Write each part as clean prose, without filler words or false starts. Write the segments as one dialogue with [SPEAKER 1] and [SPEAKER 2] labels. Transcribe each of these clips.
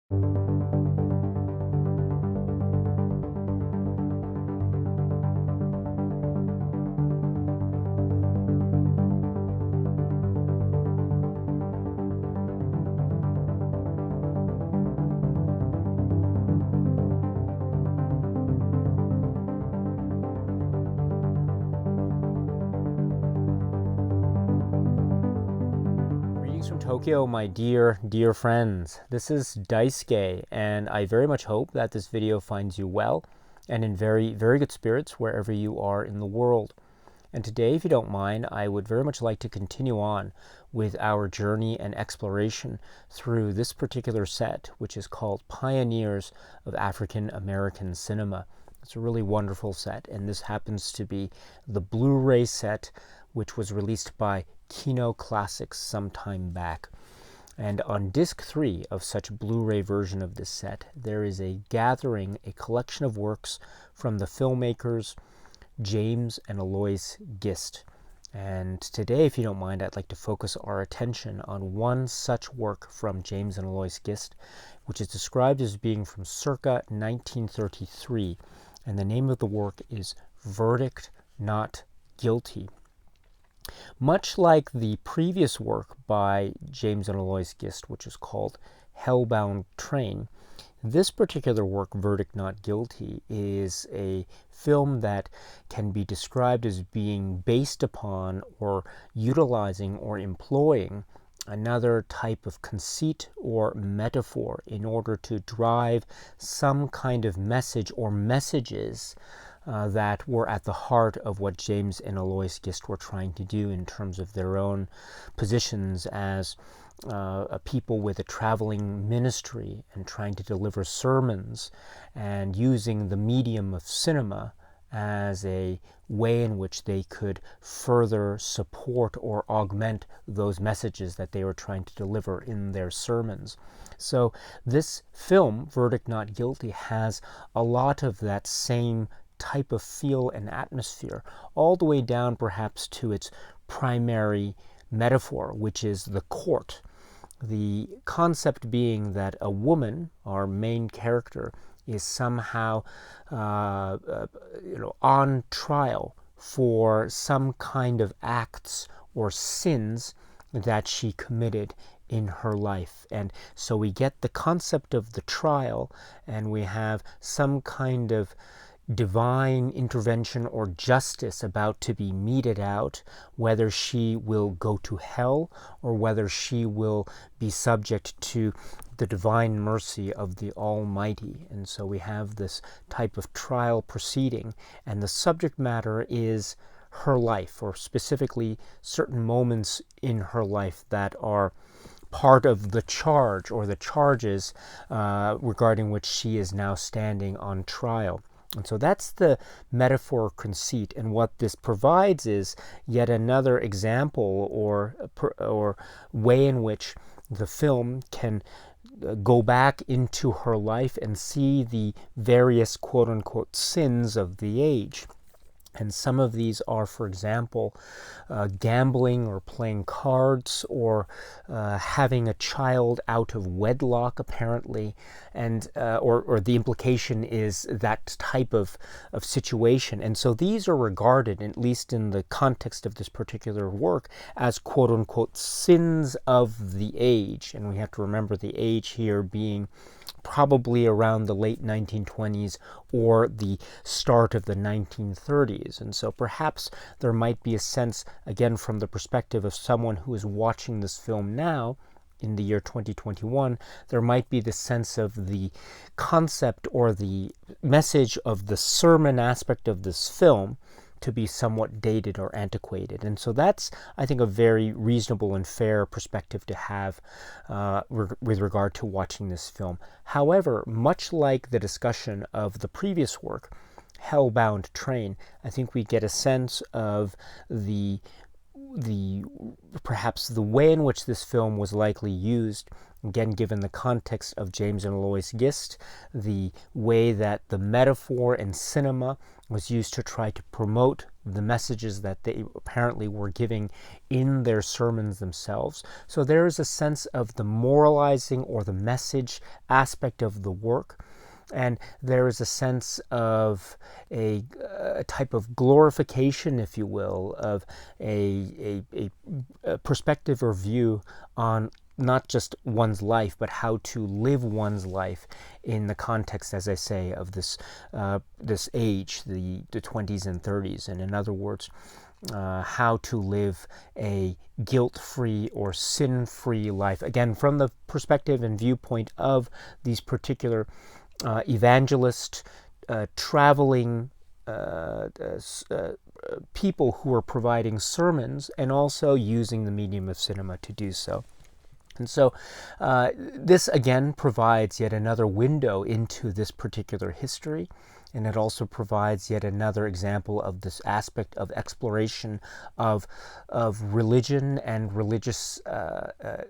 [SPEAKER 1] From Tokyo, my dear friends. This is Daisuke, and I very much hope that this video finds you well and in very good spirits wherever you are in the world. And today, if you don't mind, I would very much like to continue on with our journey and exploration through this particular set, which is called Pioneers of African American Cinema. It's a really wonderful set, and this happens to be the Blu-ray set, which was released by Kino Classics some time back. And on disc 3 of such Blu-ray version of this set, there is a collection of works from the filmmakers James and Eloyce Gist. And today, if you don't mind, I'd like to focus our attention on one such work from James and Eloyce Gist, which is described as being from circa 1933. And the name of the work is Verdict Not Guilty. Much like the previous work by James and Eloyce Gist, which is called Hellbound Train, this particular work, Verdict Not Guilty, is a film that can be described as being based upon or utilizing or employing another type of conceit or metaphor in order to drive some kind of message or messages that were at the heart of what James and Eloyce Gist were trying to do in terms of their own positions as a people with a traveling ministry and trying to deliver sermons and using the medium of cinema as a way in which they could further support or augment those messages that they were trying to deliver in their sermons. So this film, Verdict Not Guilty, has a lot of that same type of feel and atmosphere, all the way down perhaps to its primary metaphor, which is the court. The concept being that a woman, our main character, is somehow on trial for some kind of acts or sins that she committed in her life. And so we get the concept of the trial, and we have some kind of divine intervention or justice about to be meted out, whether she will go to hell or whether she will be subject to the divine mercy of the Almighty. And so we have this type of trial proceeding, and the subject matter is her life, or specifically certain moments in her life that are part of the charge or the charges regarding which she is now standing on trial. And so that's the metaphor conceit, and what this provides is yet another example or way in which the film can go back into her life and see the various quote-unquote sins of the age. And some of these are, for example, gambling or playing cards, or having a child out of wedlock, apparently, and or the implication is that type of situation. And so these are regarded, at least in the context of this particular work, as quote-unquote sins of the age. And we have to remember the age here being probably around the late 1920s or the start of the 1930s. And so perhaps there might be a sense, again, from the perspective of someone who is watching this film now, in the year 2021, there might be the sense of the concept or the message of the sermon aspect of this film to be somewhat dated or antiquated. And so that's, I think, a very reasonable and fair perspective to have with regard to watching this film. However, much like the discussion of the previous work, Hellbound Train, I think we get a sense of the perhaps the way in which this film was likely used, again given the context of James and Eloyce Gist, the way that the metaphor and cinema was used to try to promote the messages that they apparently were giving in their sermons themselves. So there is a sense of the moralizing or the message aspect of the work. And there is a sense of a type of glorification, if you will, of a perspective or view on not just one's life, but how to live one's life in the context, as I say, of this age, the 20s and 30s. And in other words, how to live a guilt-free or sin-free life. Again, from the perspective and viewpoint of these particular evangelist, traveling people who are providing sermons and also using the medium of cinema to do so. And so this again provides yet another window into this particular history, and it also provides yet another example of this aspect of exploration of religion and religious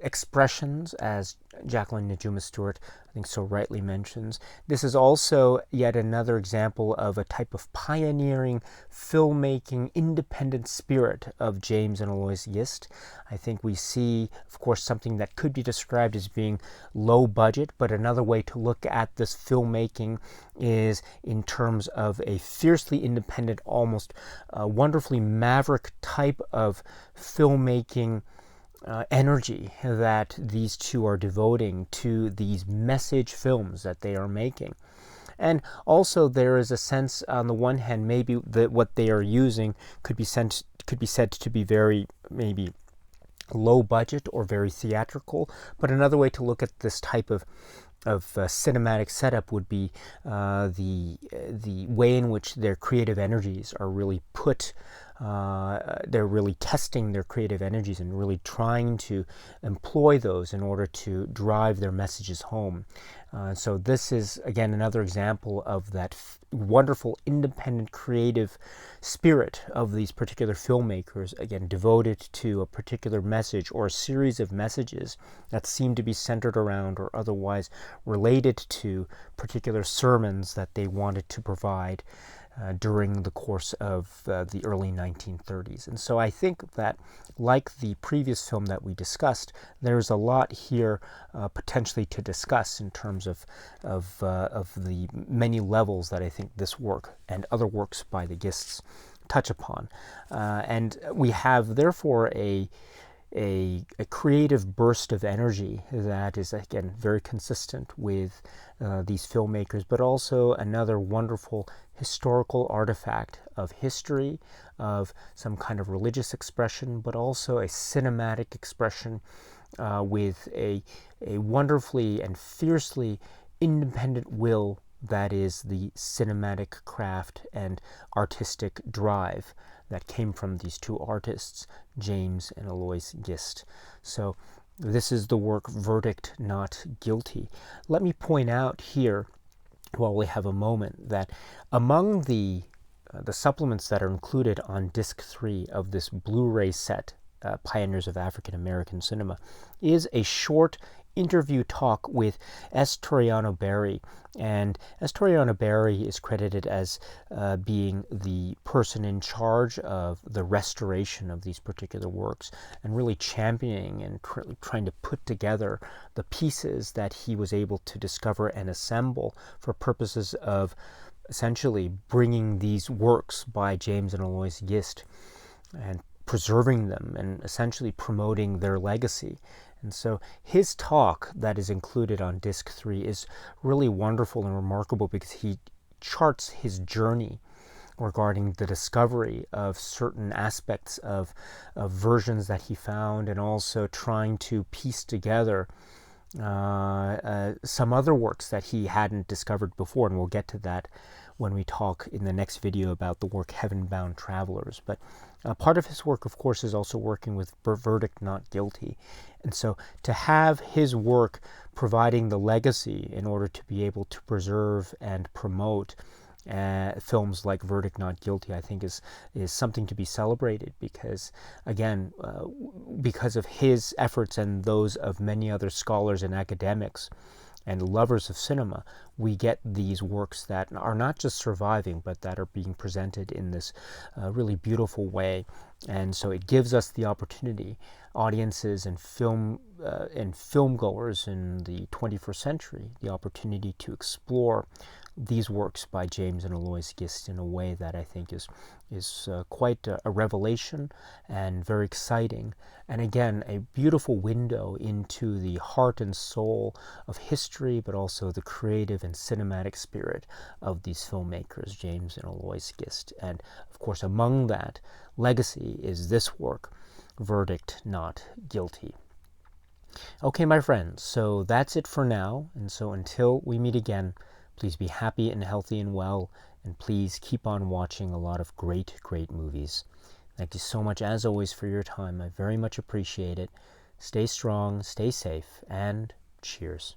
[SPEAKER 1] expressions, as Jacqueline Najuma Stewart, I think, so rightly mentions. This is also yet another example of a type of pioneering, filmmaking, independent spirit of James and Eloyce Gist. I think we see, of course, something that could be described as being low budget, but another way to look at this filmmaking is in terms of a fiercely independent, almost wonderfully maverick type of filmmaking energy that these two are devoting to these message films that they are making. And also there is a sense, on the one hand, maybe that what they are using could be said to be very maybe low budget or very theatrical, but another way to look at this type of cinematic setup would be the way in which their creative energies are really put. They're really testing their creative energies and really trying to employ those in order to drive their messages home. So this is, again, another example of that wonderful, independent, creative spirit of these particular filmmakers, again, devoted to a particular message or a series of messages that seem to be centered around or otherwise related to particular sermons that they wanted to provide during the course of the early 1930s. And so I think that, like the previous film that we discussed, there's a lot here potentially to discuss in terms of the many levels that I think this work and other works by the Gists touch upon. And we have, therefore, a creative burst of energy that is, again, very consistent with these filmmakers, but also another wonderful historical artifact of history, of some kind of religious expression, but also a cinematic expression with a wonderfully and fiercely independent will that is the cinematic craft and artistic drive that came from these two artists, James and Eloyce Gist. So this is the work Verdict Not Guilty. Let me point out here, while we have a moment, that among the supplements that are included on disc 3 of this Blu-ray set, Pioneers of African American Cinema, is a short interview talk with S. Toriano Berry. And S. Toriano Berry is credited as being the person in charge of the restoration of these particular works and really championing and trying to put together the pieces that he was able to discover and assemble for purposes of essentially bringing these works by James and Eloyce Gist and preserving them and essentially promoting their legacy. And so his talk that is included on disc 3 is really wonderful and remarkable because he charts his journey regarding the discovery of certain aspects of versions that he found, and also trying to piece together some other works that he hadn't discovered before, and we'll get to that when we talk in the next video about the work Heaven-Bound Travelers. But part of his work, of course, is also working with Verdict Not Guilty. And so to have his work providing the legacy in order to be able to preserve and promote films like Verdict Not Guilty, I think is something to be celebrated, because, again, because of his efforts and those of many other scholars and academics, and lovers of cinema, we get these works that are not just surviving, but that are being presented in this really beautiful way. And so it gives us the opportunity, audiences and film goers in the 21st century, the opportunity to explore these works by James and Eloyce Gist in a way that I think is quite a revelation and very exciting. And again, a beautiful window into the heart and soul of history, but also the creative and cinematic spirit of these filmmakers, James and Eloyce Gist. And of course, among that legacy is this work, Verdict Not Guilty. Okay, my friends, so that's it for now. And so until we meet again, please be happy and healthy and well, and please keep on watching a lot of great, great movies. Thank you so much, as always, for your time. I very much appreciate it. Stay strong, stay safe, and cheers.